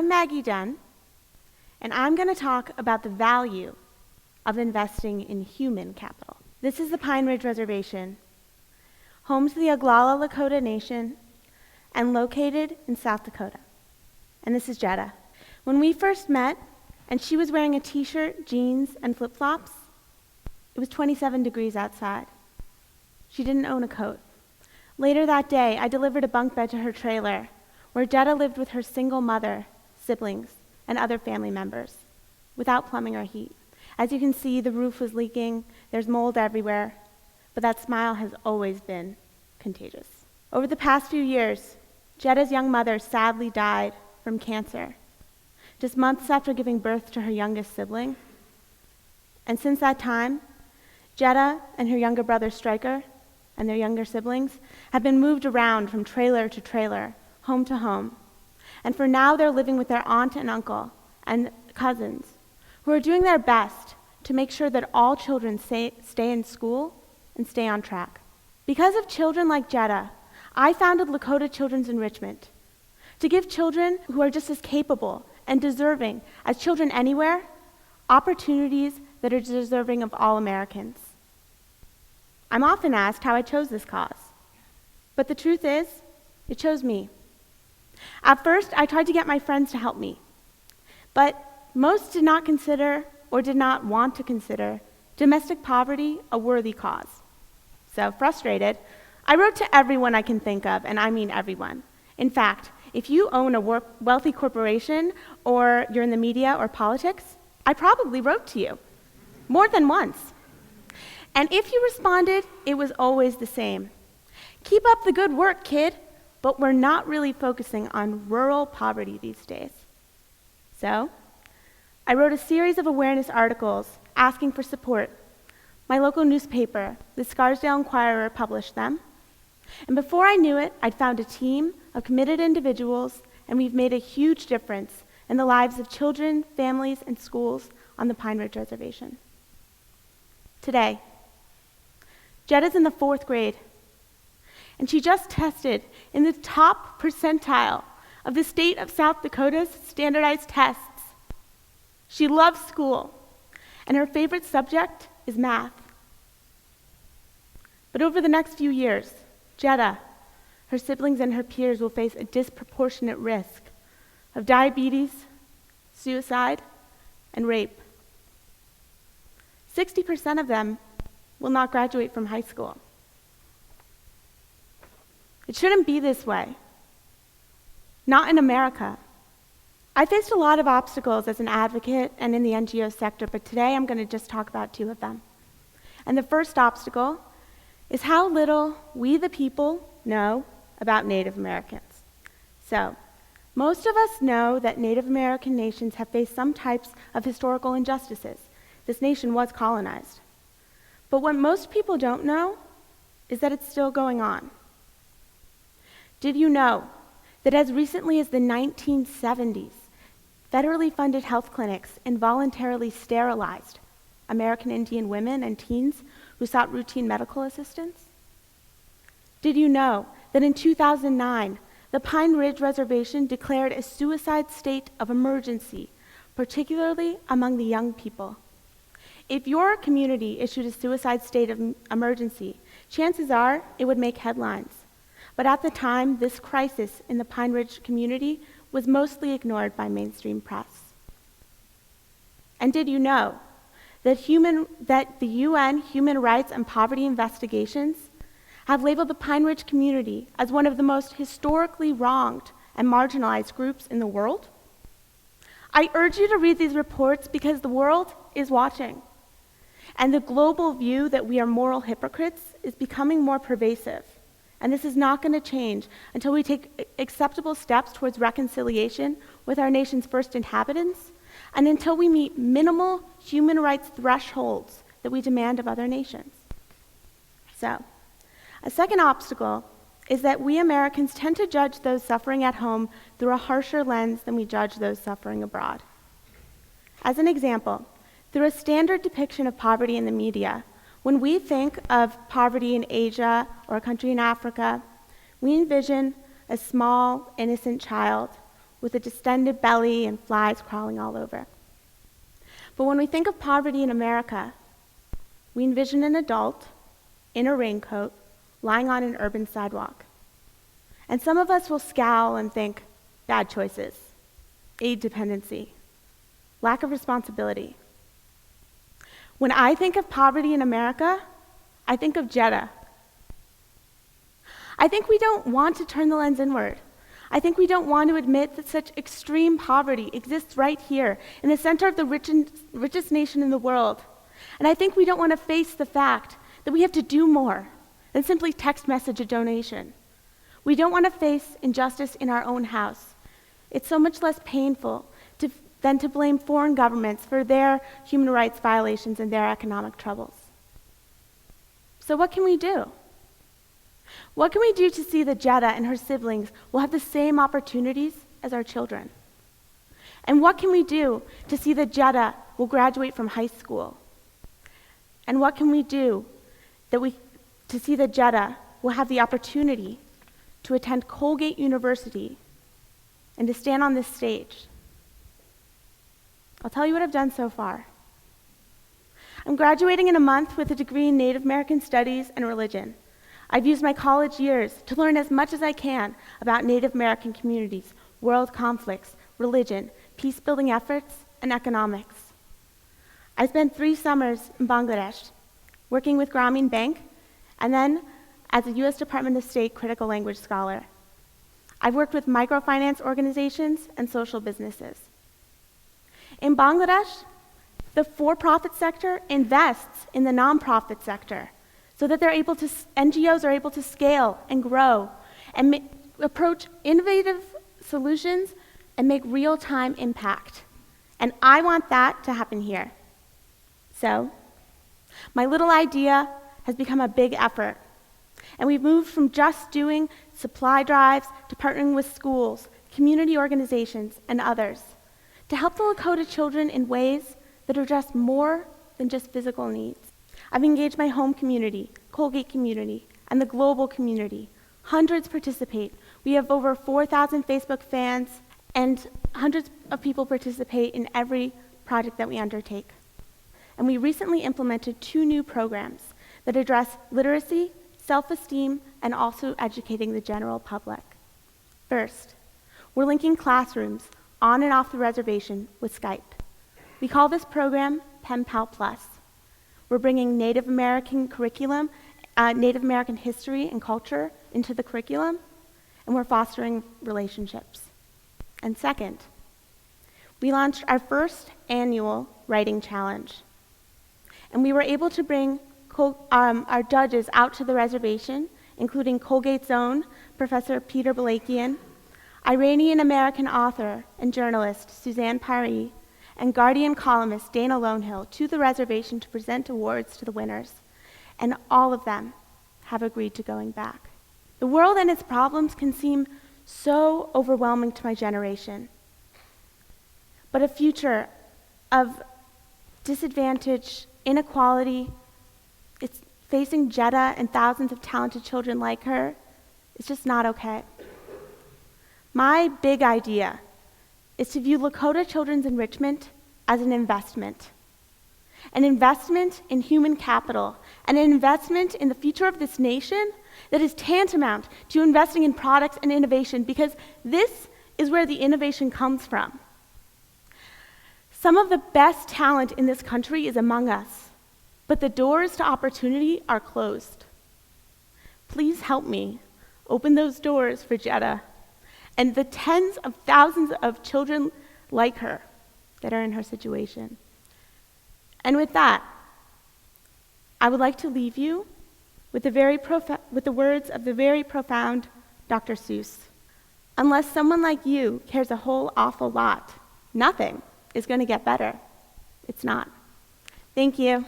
I'm Maggie Dunne, and I'm going to talk about the value of investing in human capital. This is the Pine Ridge Reservation, home to the Oglala Lakota Nation and located in South Dakota. And this is Jetta. When we first met, and she was wearing a t-shirt, jeans, and flip-flops, it was 27 degrees outside. She didn't own a coat. Later that day, I delivered a bunk bed to her trailer, where Jetta lived with her single mother, siblings, and other family members, without plumbing or heat. As you can see, the roof was leaking, there's mold everywhere, but that smile has always been contagious. Over the past few years, Jetta's young mother sadly died from cancer, just months after giving birth to her youngest sibling. And since that time, Jetta and her younger brother Stryker and their younger siblings have been moved around from trailer to trailer, home to home. And for now, they're living with their aunt and uncle and cousins, who are doing their best to make sure that all children stay in school and stay on track. Because of children like Jetta, I founded Lakota Children's Enrichment, to give children who are just as capable and deserving as children anywhere opportunities that are deserving of all Americans. I'm often asked how I chose this cause, but the truth is, it chose me. At first, I tried to get my friends to help me, but most did not consider or did not want to consider domestic poverty a worthy cause. So, frustrated, I wrote to everyone I can think of, and I mean everyone. In fact, if you own a wealthy corporation or you're in the media or politics, I probably wrote to you more than once. And if you responded, it was always the same. Keep up the good work, kid, but we're not really focusing on rural poverty these days. So, I wrote a series of awareness articles asking for support. My local newspaper, the Scarsdale Inquirer, published them. And before I knew it, I'd found a team of committed individuals, and we've made a huge difference in the lives of children, families, and schools on the Pine Ridge Reservation. Today, Jetta's in the 4th grade, and she just tested in the top percentile of the state of South Dakota's standardized tests. She loves school, and her favorite subject is math. But over the next few years, Jetta, her siblings, and her peers will face a disproportionate risk of diabetes, suicide, and rape. 60% of them will not graduate from high school. It shouldn't be this way. Not in America. I faced a lot of obstacles as an advocate and in the NGO sector, but today I'm going to just talk about 2 of them. And the first obstacle is how little we the people know about Native Americans. So, most of us know that Native American nations have faced some types of historical injustices. This nation was colonized. But what most people don't know is that it's still going on. Did you know that as recently as the 1970s, federally funded health clinics involuntarily sterilized American Indian women and teens who sought routine medical assistance? Did you know that in 2009, the Pine Ridge Reservation declared a suicide state of emergency, particularly among the young people? If your community issued a suicide state of emergency, chances are it would make headlines. But at the time, this crisis in the Pine Ridge community was mostly ignored by mainstream press. And did you know that the UN Human Rights and Poverty Investigations have labeled the Pine Ridge community as one of the most historically wronged and marginalized groups in the world? I urge you to read these reports because the world is watching. And the global view that we are moral hypocrites is becoming more pervasive. And this is not going to change until we take acceptable steps towards reconciliation with our nation's first inhabitants, and until we meet minimal human rights thresholds that we demand of other nations. So, a second obstacle is that we Americans tend to judge those suffering at home through a harsher lens than we judge those suffering abroad. As an example, through a standard depiction of poverty in the media, when we think of poverty in Asia or a country in Africa, we envision a small, innocent child with a distended belly and flies crawling all over. But when we think of poverty in America, we envision an adult in a raincoat lying on an urban sidewalk. And some of us will scowl and think, bad choices, aid dependency, lack of responsibility. When I think of poverty in America, I think of Jeddah. I think we don't want to turn the lens inward. I think we don't want to admit that such extreme poverty exists right here in the center of the richest nation in the world. And I think we don't want to face the fact that we have to do more than simply text message a donation. We don't want to face injustice in our own house. It's so much less painful than to blame foreign governments for their human rights violations and their economic troubles. So what can we do? What can we do to see that Jeddah and her siblings will have the same opportunities as our children? And what can we do to see that Jeddah will graduate from high school? And what can we do to see that Jeddah will have the opportunity to attend Colgate University and to stand on this stage? I'll tell you what I've done so far. I'm graduating in a month with a degree in Native American Studies and Religion. I've used my college years to learn as much as I can about Native American communities, world conflicts, religion, peace-building efforts, and economics. I spent 3 summers in Bangladesh, working with Grameen Bank, and then as a U.S. Department of State critical language scholar. I've worked with microfinance organizations and social businesses. In Bangladesh, the for-profit sector invests in the nonprofit sector so that NGOs are able to scale and grow and approach innovative solutions and make real-time impact. And I want that to happen here. So, my little idea has become a big effort. And we've moved from just doing supply drives to partnering with schools, community organizations, and others to help the Lakota children in ways that address more than just physical needs. I've engaged my home community, Colgate community, and the global community. Hundreds participate. We have over 4,000 Facebook fans, and hundreds of people participate in every project that we undertake. And we recently implemented 2 new programs that address literacy, self-esteem, and also educating the general public. First, we're linking classrooms on and off the reservation with Skype. We call this program Pen Pal Plus. We're bringing Native American curriculum, Native American history and culture into the curriculum, and we're fostering relationships. And second, we launched our first annual writing challenge. And we were able to bring our judges out to the reservation, including Colgate's own Professor Peter Balakian, Iranian-American author and journalist Suzanne Paree, and Guardian columnist Dana Lonehill to the reservation to present awards to the winners. And all of them have agreed to going back. The world and its problems can seem so overwhelming to my generation. But a future of disadvantage, inequality, it's facing Jeddah and thousands of talented children like her, it's just not okay. My big idea is to view Lakota children's enrichment as an investment in human capital, and an investment in the future of this nation that is tantamount to investing in products and innovation, because this is where the innovation comes from. Some of the best talent in this country is among us, but the doors to opportunity are closed. Please help me open those doors for Jeddah and the tens of thousands of children like her that are in her situation. And with that, I would like to leave you with the words of the very profound Dr. Seuss. Unless someone like you cares a whole awful lot, nothing is going to get better. It's not. Thank you.